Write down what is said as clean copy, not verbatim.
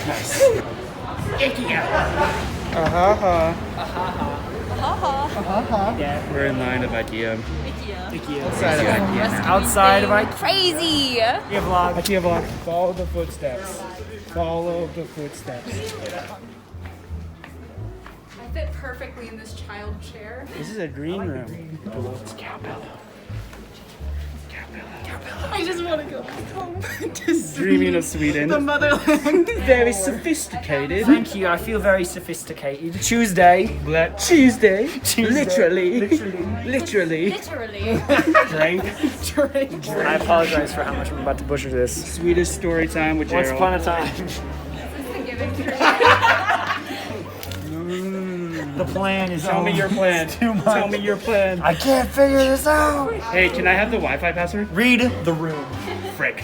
Nice. Ikea. Yeah. We're in line of Ikea. Ikea. Outside of Ikea. Crazy! Ikea vlog. Ikea vlog. Follow the footsteps. Follow the footsteps. I fit perfectly in this child chair. This is a green room. It's cowbell. I just want to go home. Dreaming of Sweden. The motherland. Very sophisticated. Thank you. I feel very sophisticated. Tuesday. Tuesday. Literally. Literally. Drink. I apologize for how much I'm about to butcher this. Swedish story time with Once Gerald. upon a time. The plan is Tell me your plan. Too much. Tell me your plan. I can't figure this out. Hey, can I have the Wi-Fi password? Read the room. Frick.